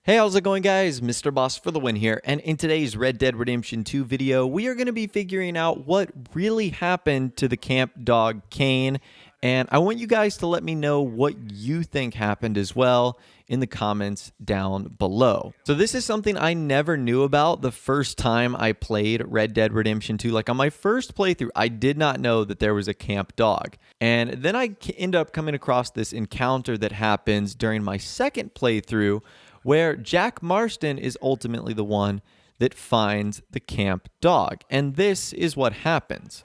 Hey, how's it going, guys? Mr. Boss for the win here, and in today's Red Dead Redemption 2 video, we are going to be figuring out what really happened to the camp dog Cain, and I want you guys to let me know what you think happened as well in the comments down below. So this is something I never knew about the first time I played Red Dead Redemption 2. Like on my first playthrough, I did not know that there was a camp dog, and then I end up coming across this encounter that happens during my second playthrough, where Jack Marston is ultimately the one that finds the camp dog. And this is what happens.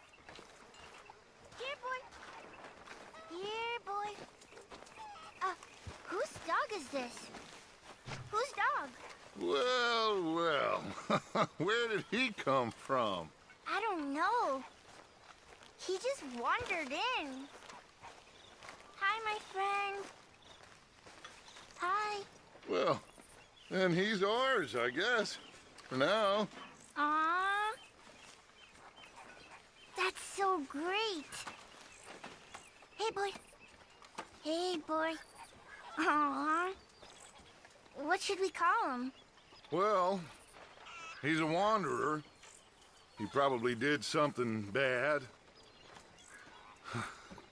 Here, boy. Here, boy. Whose dog is this? Whose dog? Well. Where did he come from? I don't know. He just wandered in. Hi, my friend. Hi. Well, then he's ours, I guess. For now. Aww. That's so great. Hey, boy. Hey, boy. Aww. What should we call him? Well, he's a wanderer. He probably did something bad.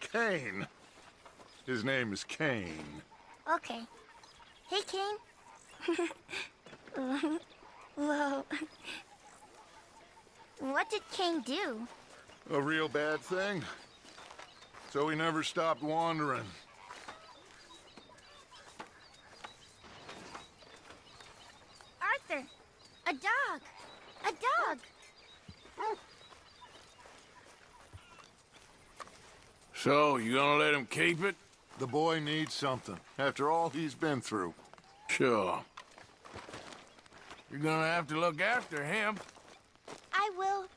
Cain. His name is Cain. Okay. Hey, Cain. Whoa. What did Cain do? A real bad thing. So he never stopped wandering. Arthur, a dog. A dog. So, you gonna let him keep it? The boy needs something, after all he's been through. Sure. You're gonna have to look after him. I will.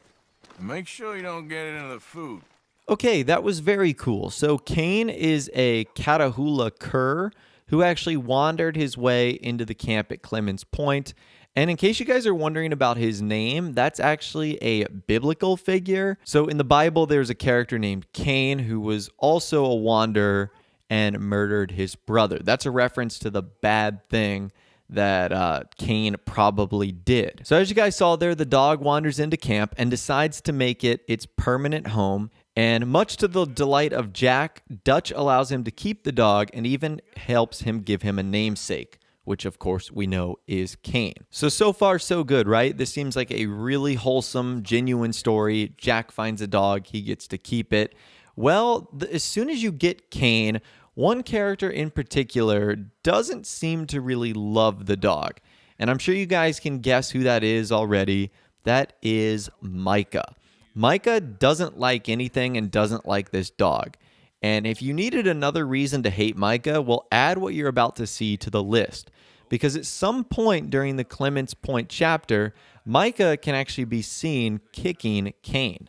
Make sure you don't get it into the food. Okay, that was very cool. So Cain is a Catahoula cur who actually wandered his way into the camp at Clemens Point. And in case you guys are wondering about his name, that's actually a biblical figure. So in the Bible, there's a character named Cain who was also a wanderer and murdered his brother. That's a reference to the bad thing that Cain probably did. So as you guys saw there, the dog wanders into camp and decides to make it its permanent home. And much to the delight of Jack, Dutch allows him to keep the dog and even helps him give him a namesake, which of course we know is Cain. So far so good, right? This seems like a really wholesome, genuine story. Jack finds a dog, he gets to keep it. Well, as soon as you get Cain, one character in particular doesn't seem to really love the dog. And I'm sure you guys can guess who that is already. That is Micah. Micah doesn't like anything and doesn't like this dog. And if you needed another reason to hate Micah, well, add what you're about to see to the list. Because at some point during the Clemens Point chapter, Micah can actually be seen kicking Cain.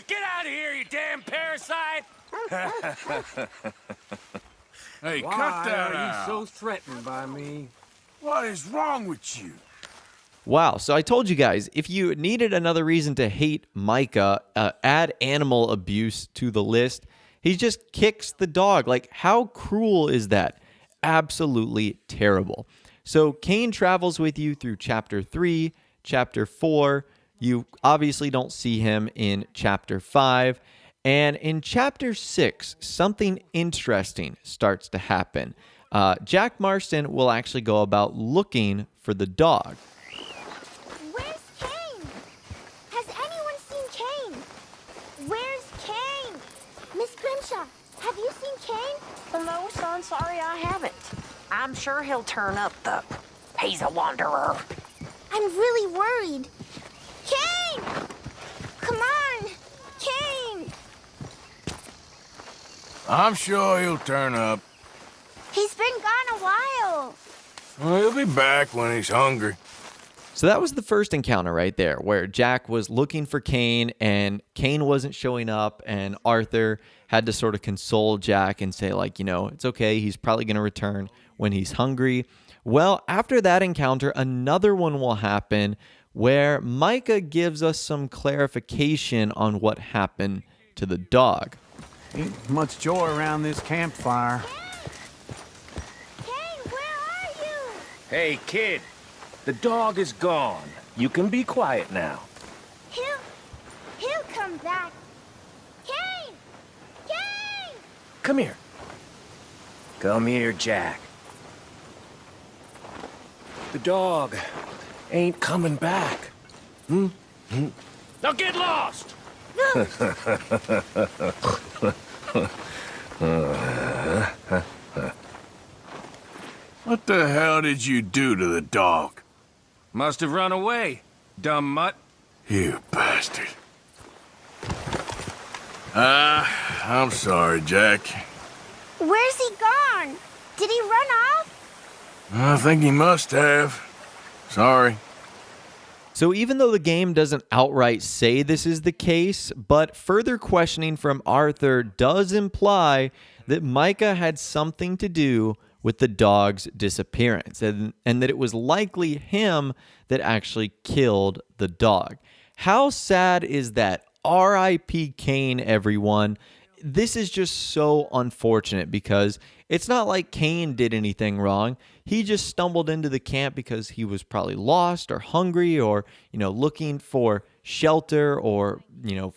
Get out of here, you damn parasite! Hey, Why cut that are out. you so threatened by me? What is wrong with you? Wow, so I told you guys, if you needed another reason to hate Micah, add animal abuse to the list. He just kicks the dog. Like, how cruel is that? Absolutely terrible. So Cain travels with you through chapter 3, chapter 4. You obviously don't see him in chapter 5. And in chapter 6, something interesting starts to happen. Jack Marston will actually go about looking for the dog. Where's Cain? Has anyone seen Cain? Where's Cain? Miss Grimshaw, have you seen Cain? No, son, sorry I haven't. I'm sure he'll turn up, though. He's a wanderer. I'm really worried. Cain! Come on! Cain! I'm sure he'll turn up. He's been gone a while. Well, he'll be back when he's hungry. So that was the first encounter right there, where Jack was looking for Cain and Cain wasn't showing up, and Arthur had to sort of console Jack and say, like, you know, it's okay, he's probably going to return when he's hungry. Well, after that encounter, another one will happen where Micah gives us some clarification on what happened to the dog. Ain't much joy around this campfire. Cain, where are you? Hey, kid. The dog is gone. You can be quiet now. He'll come back. Cain! Cain! Come here. Come here, Jack. The dog ain't coming back. Now get lost! What the hell did you do to the dog? Must have run away, dumb mutt. You bastard. I'm sorry, Jack. Where's he gone? Did he run off? I think he must have. Sorry. So even though the game doesn't outright say this is the case, but further questioning from Arthur does imply that Micah had something to do with the dog's disappearance, and that it was likely him that actually killed the dog. How sad is that? R.I.P. Cain, everyone. This is just so unfortunate because it's not like Cain did anything wrong. He just stumbled into the camp because he was probably lost or hungry or, looking for shelter or,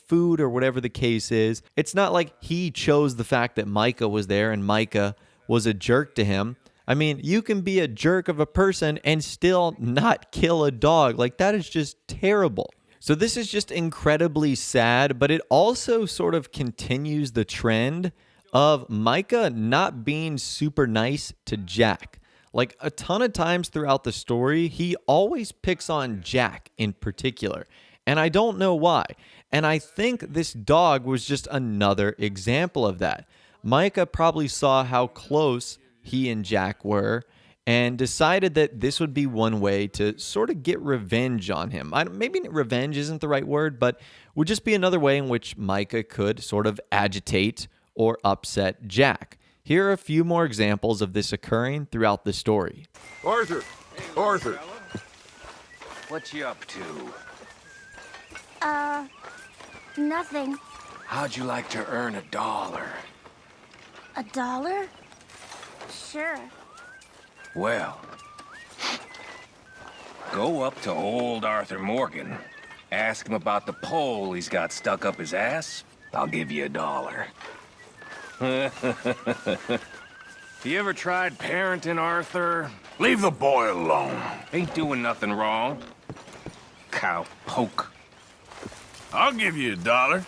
food or whatever the case is. It's not like he chose the fact that Micah was there and Micah was a jerk to him. I mean, you can be a jerk of a person and still not kill a dog. Like, that is just terrible. So this is just incredibly sad, but it also sort of continues the trend of Micah not being super nice to Jack. Like, a ton of times throughout the story, he always picks on Jack in particular, and I don't know why. And I think this dog was just another example of that. Micah probably saw how close he and Jack were and decided that this would be one way to sort of get revenge on him. Maybe revenge isn't the right word, but would just be another way in which Micah could sort of agitate or upset Jack. Here are a few more examples of this occurring throughout the story. Arthur! Arthur! What you up to? Nothing. How'd you like to earn $1? $1? Sure. Well, go up to old Arthur Morgan. Ask him about the pole he's got stuck up his ass. I'll give you $1. You ever tried parenting, Arthur? Leave the boy alone. Ain't doing nothing wrong. Cowpoke. I'll give you $1.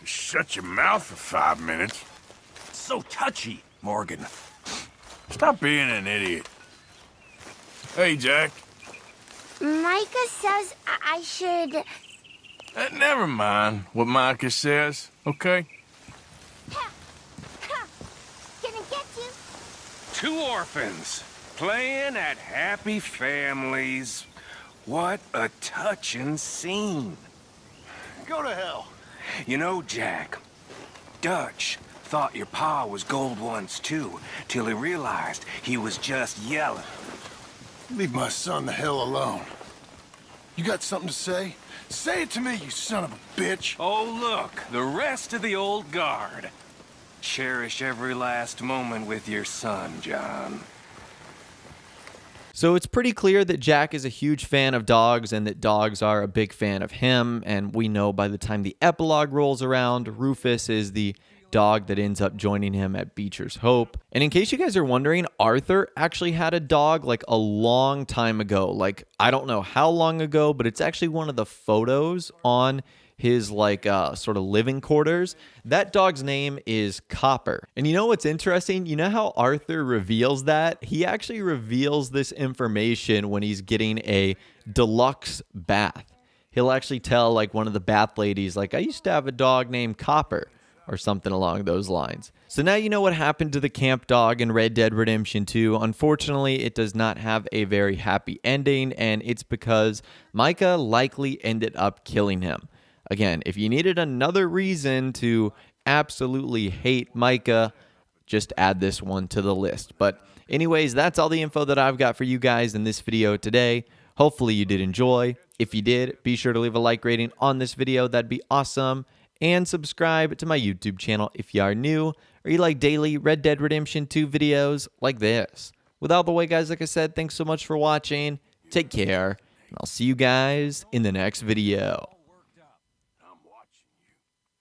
Just shut your mouth for 5 minutes. So touchy, Morgan. Stop being an idiot. Hey, Jack. Micah says I should... Never mind what Micah says, okay? Ha! Ha! Gonna get you. 2 orphans playing at happy families. What a touching scene. Go to hell. You know, Jack, Dutch thought your pa was gold once too, till he realized he was just yelling. Leave my son the hell alone. You got something to say? Say it to me, you son of a bitch. Oh, look, the rest of the old guard. Cherish every last moment with your son, John. So it's pretty clear that Jack is a huge fan of dogs and that dogs are a big fan of him. And we know by the time the epilogue rolls around, Rufus is the dog that ends up joining him at Beecher's Hope. And in case you guys are wondering, Arthur actually had a dog like a long time ago. Like, I don't know how long ago, but it's actually one of the photos on his sort of living quarters. That dog's name is Copper. And you know what's interesting? You know how Arthur reveals that? He actually reveals this information when he's getting a deluxe bath. He'll actually tell one of the bath ladies, I used to have a dog named Copper, or something along those lines. So now you know what happened to the camp dog in Red Dead Redemption 2. Unfortunately, it does not have a very happy ending, and it's because Micah likely ended up killing him. Again, if you needed another reason to absolutely hate Micah, just add this one to the list. But anyways, that's all the info that I've got for you guys in this video today. Hopefully you did enjoy. If you did, be sure to leave a like rating on this video. That'd be awesome. and subscribe to my YouTube channel if you are new or you like daily Red Dead Redemption 2 videos like this. With all the way, guys, like I said, thanks so much for watching. Take care, and I'll see you guys in the next video.